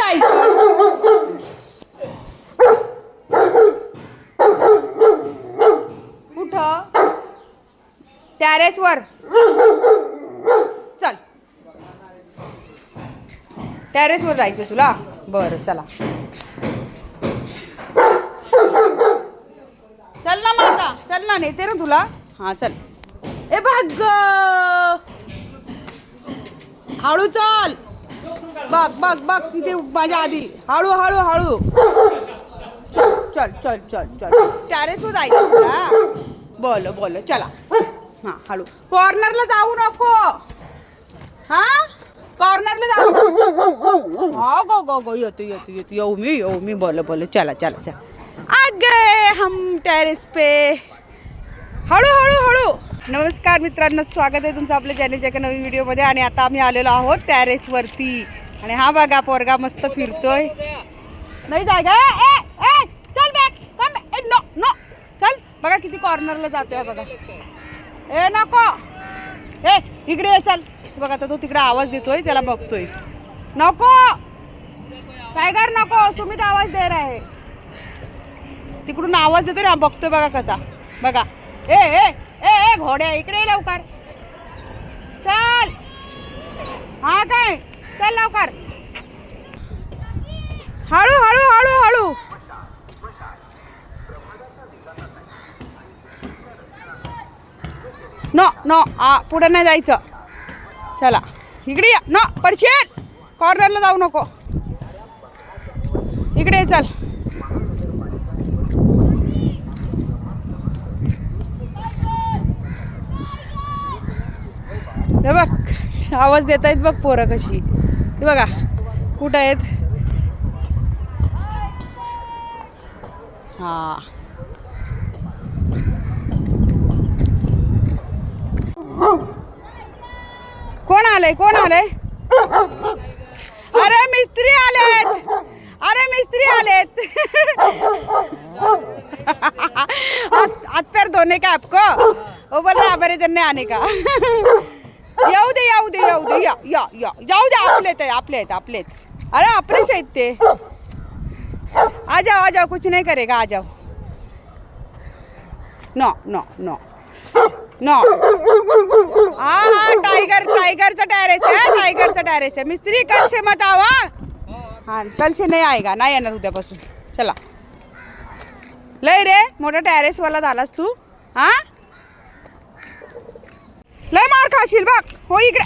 जायचं? कुठं? टेरेसवर. चल, टेरेसवर जायचं तुला? बरं चला, चल ना माता, चल ना, नेते ना तुला. हा चल. ए भाग, हळू चल. बघ बघ बघ, तिथे माझ्या आधी. हळू हळू हळू. चल चल चल चल चल, टेरेसवर जायचं तुला? बोल बोल, चला. हां हळू. कॉर्नरला जाऊ नको. हां, कॉर्नरला जाऊ. हा गो गो गो, येतो येतो येतो, येऊ मी. बोल बोल, चला चला चला. आ गए हम टेरेस पे. हळू हळू हळू. नमस्कार मित्रांनो, स्वागत आहे तुमचं आपल्या चॅनलच्या एका नवीन व्हिडिओमध्ये. आणि आता आम्ही आलेलो आहोत टेरेसवरती. आणि हा बघा पोरगा मस्त फिरतोय. नाही जायगा. ए चल बॅक, कम. नो नो, चल. बघा किती कॉर्नरला जातोय बघा. ए नको, ए इकडे ये, चल. बघा आता तो तिकडे आवाज देतोय, त्याला बघतोय. नको टायगर, नको. सुमित आवाज दे रहा है, तिकडून आवाज देतोय ना, बघतोय बघा कसा. बघा. ए ए ए ए घोड्या, इकडे ये लवकर. चल. हा काय, चल लवकर. हळू हळू हळू हळू. नो नो, पुढे नाही जायचं. चला इकडे या. नो, पडशील. कॉर्नरला जाऊ नको. इकडे ये, चल. हे बघ, आवाज देत आहेत बघ पोरं कशी. हे बघा कुठं आहेत. हा, कोण आलंय? कोण आलंय? अरे मिस्त्री आलेत. अरे मिस्त्री आलेत. हाथ पैर धोने का आपको? वो बोल रहा बरे दिन आने का. येऊ दे येऊ दे येऊ दे, या या या, जाऊ दे. आपलेत. अरे आपलेच आहेत ते. आ जाओ, कुछ नहीं करेगा, आ जाओ. No no no no. हाँ टाइगरचा टेरेस है. मिस्त्री कल से मत आओ. हाँ कल से नहीं आएगा, नाही येणार उद्यापासून. चला. लय रे मोठा टेरेसवाला झालास तू. हा, लय मार खाशील बघ. हो इकडे.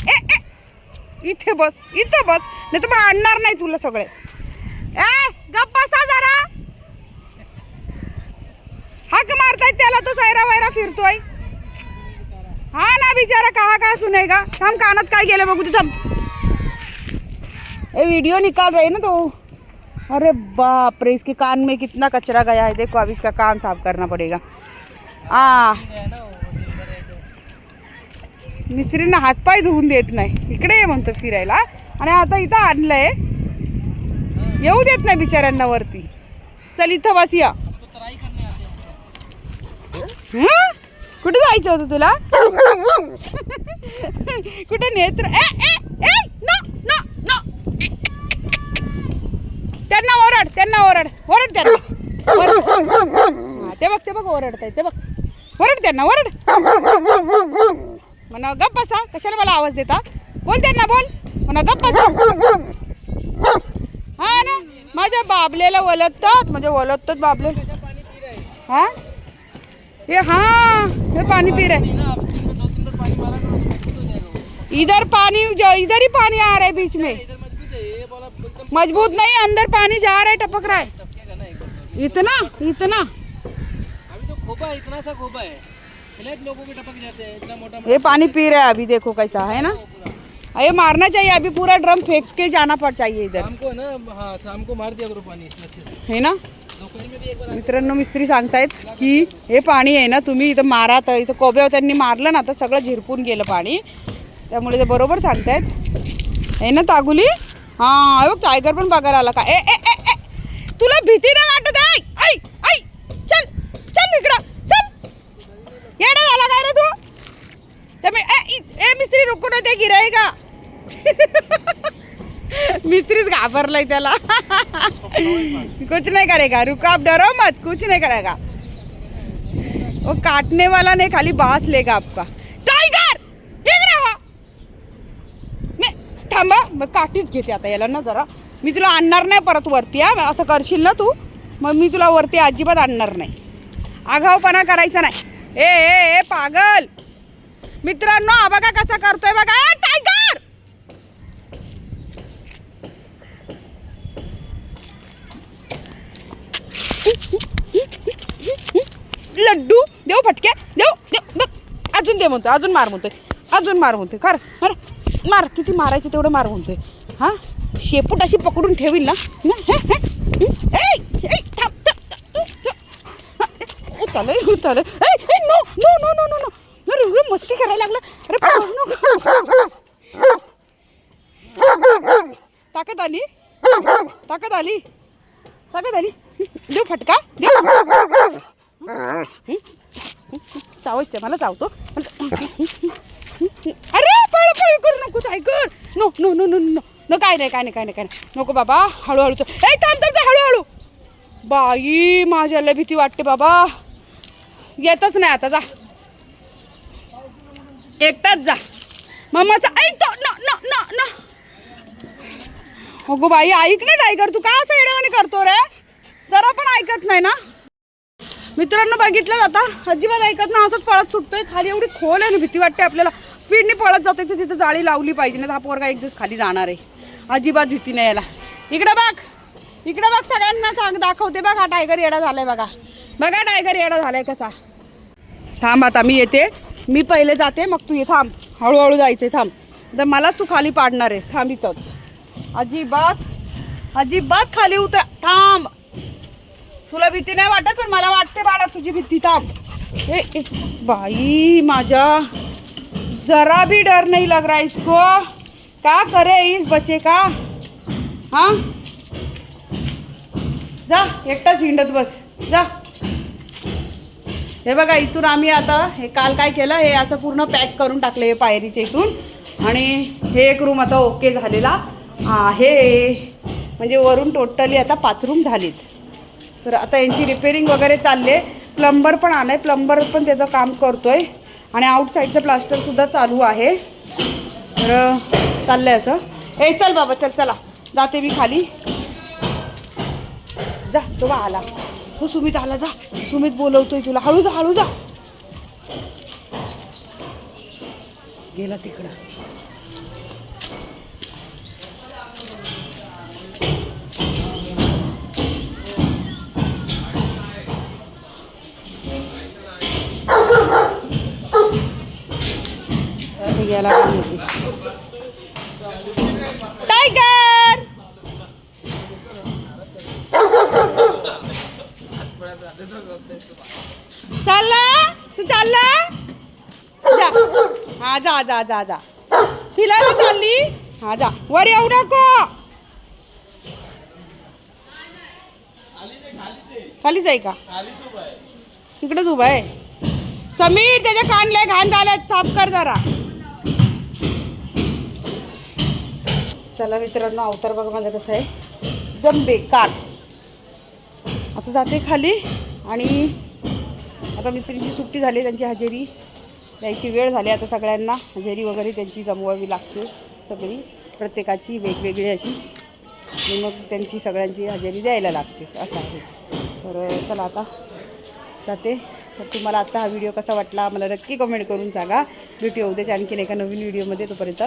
इथे बस, नाही तर आणणार नाही तुला सगळे. ए गप्प बसा जरा. हाक मारतायत त्याला, तो सैरा वैरा फिरतोय. हा ना बिचारा, कहा सुनेगा. थांब, कानात काय गेलं बघू तू. थांब, ये वीडियो निकाल रहे ना तो. अरे बाप रे, इसके कान में कितना कचरा गया है. देखो, अब इसका कान साफ करना पड़ेगा. मिस्त्रींना हातपाय धुवून देत नाही. इकडे ये म्हणतो फिरायला, आणि आता इथं आणलंय. येऊ देत नाही बिचाऱ्यांना वरती. चल इथं बस. या. कुठे जायचं होतं तुला? कुठे नेत्र? No no no. त्यांना ओरड त्यांना. ते बघ ओरडताय. ते बघ, ओरड त्यांना, ओरड. म्हणा गप्प बसा. कशाला मला आवाज देता? बोल त्यांना, बोल. म्हणा गप्प बसा. हा ना, माझ्या बाबलेला वलततात, म्हणजे वलततात बाबले. हा ये, हाँ ये पानी पी रहे. इधर ही पानी आ रहा है बीच में. मजबूत नहीं, अंदर पानी जा रहा है, टपक रहा है. इतना अभी तो खोपा है, इतना सा खोपा है. स्लैब लोगों के टपक जाते हैं. इतना मोटा ये पानी पी रहा है अभी. देखो कैसा है ना. ये मारना चाहिए अभी. पूरा ड्रम फेंक के जाना पड़ चाहिए इधर. शाम को ना, हाँ शाम को मार दिया करो पानी इसमें अच्छे से, है ना. दोपहर में भी एक बार. मित्रांनो, मिस्त्री सांगतायत की हे पाणी आहे ना, तुम्ही इथं मारा. तर इथं कोब्यावर त्यांनी मारलं ना, तर सगळं झिरपून गेलं पाणी. त्यामुळे ते बरोबर सांगतायत. आहे ना तागुली. हां बघ, टायगर पण बघायला आला का. ए ए ए ए, तुला भीती नाही वाटत आहे? ऐ चल चल इकडं, चल. येडा झाला काय रे तू? ए मिस्त्री रुको ना, ते गिराएगा. मिस्त्रीच घाबरलाय त्याला. कुछ नहीं करेगा, रुको आप डरो मत, कुछ नहीं करेगा. वो काटने वाला नहीं, खाली बास लेगा आपका. टाइगर इकडे हो. मी थांबा, मग काठीच घेते आता याला ना जरा. मी तुला आणणार नाही परत वरती. हा असं करशील ना तू, मग मी तुला वरती अजिबात आणणार नाही. आगाऊपणा करायचा नाही. ए ए ए पागल. मित्रांनो हा बघा कसा करतोय बघा. ए टायगर, लड्डू देऊ फटक्या, देऊ देऊ बघ. अजून दे म्हणतोय, अजून मार म्हणतोय, अजून मार म्हणतोय. कर मार मार, किती मारायचं तेवढं मार म्हणतोय. हा शेपूट अशी पकडून ठेवील ना. चालेल no no no no no no no, मस्ती करायला लागलं. अरे ताकद आली, ताकद आली, ताकद आली. देऊ फटका, देऊ. चावायचं मला, चावतो. अरे पळ पळ करू नको Tiger. No no no no no no, काय नाही काय नाही काय नाही काय नाही, नको बाबा. हळूहळू तो. ए थांब थांब, हळूहळू. बाई माझ्याला भीती वाटते बाबा. येतच नाही आता, जा एकटाच जा. मम्माचा ऐक ना ना ना ना. अगो बाई ऐक ना टायगर, तू का असं येड्यावानी करतो रे? जरा पण ऐकत नाही ना. मित्रांनो बघितलं आता अजिबात ऐकत ना, असंच पळत सुटतोय. खाली एवढी खोल आहे ना, भीती वाटते आपल्याला. स्पीडने पळत जातोय तर तिथं जाळी लावली पाहिजे ना. हा पोरगा एक दिवस खाली जाणार आहे. अजिबात भीती नाही याला. इकडे बघ, इकडे बघ, सगळ्यांना सांग, दाखवते बघ. हा टायगर येडा झालाय बघा. बघा टायगर येडा झालाय कसा. थांब आता मी येते, मी पहिले जाते मग तू ये. थांब, हळूहळू जायचंय. थांब, तर मलाच तू खाली पाडणार आहेस. थांब इथंच. अजिबात अजिबात खाली उतर. थांब, तुला भीती नाही वाटत पण मला वाटते बाळा तुझी भीती. थांब. ए बाई माझा, जरा भी डर नहीं लग रहा इसको. क्या करे इस बच्चे का. हाँ जा, एकटाच हिंडत बस, जा. हे बघा इथून आम्ही आता हे काल काय केलं, हे असं पूर्ण पॅक करून टाकले हे पायरीच्या इथून. आणि हे एक रूम आता ओके झालेला आहे. म्हणजे वरून टोटली आता 5 रूम झालीत. तर आता यांची रिपेरिंग वगैरे चालले. प्लंबर पण आलाय, प्लंबर पण त्याचं काम करतोय. आणि आउटसाईडचं प्लास्टरसुद्धा चालू आहे. तर चाललं आहे असं. ए चल बाबा, चल चला, जाते मी खाली. जा, तो बा आला, तो सुमित आला. जा, सुमित बोलवतोय तुला. हळू जा, हळू जा. गेला तिकडं. गेला टायगर. चालला तू, चालला जा. हा जा जा जा जा, फिरायला चालली. हा जा, वर येऊ नको. खालीच आहे का? तिकडेच उभा आहे. समीर त्याच्या कानले घाण झाल्यात, साफ कर जरा. चला मित्रांनो, अवतार बघा माझं कसं आहे, एकदम बेकार. आता जाते खाली. आणि आता मिस्त्रींची सुट्टी झाली, त्यांची हजेरी द्यायची वेळ झाली. आता सगळ्यांना हजेरी वगैरे त्यांची जमवावी लागते, सगळी प्रत्येकाची वेगवेगळी अशी. आणि मग त्यांची सगळ्यांची हजेरी द्यायला लागते, असं आहे. तर चला आता जाते. तर तुम्हाला आजचा हा व्हिडिओ कसा वाटला मला नक्की कमेंट करून सांगा. भेटूया उद्याच्या आणखीन एका नवीन व्हिडिओमध्ये. तोपर्यंत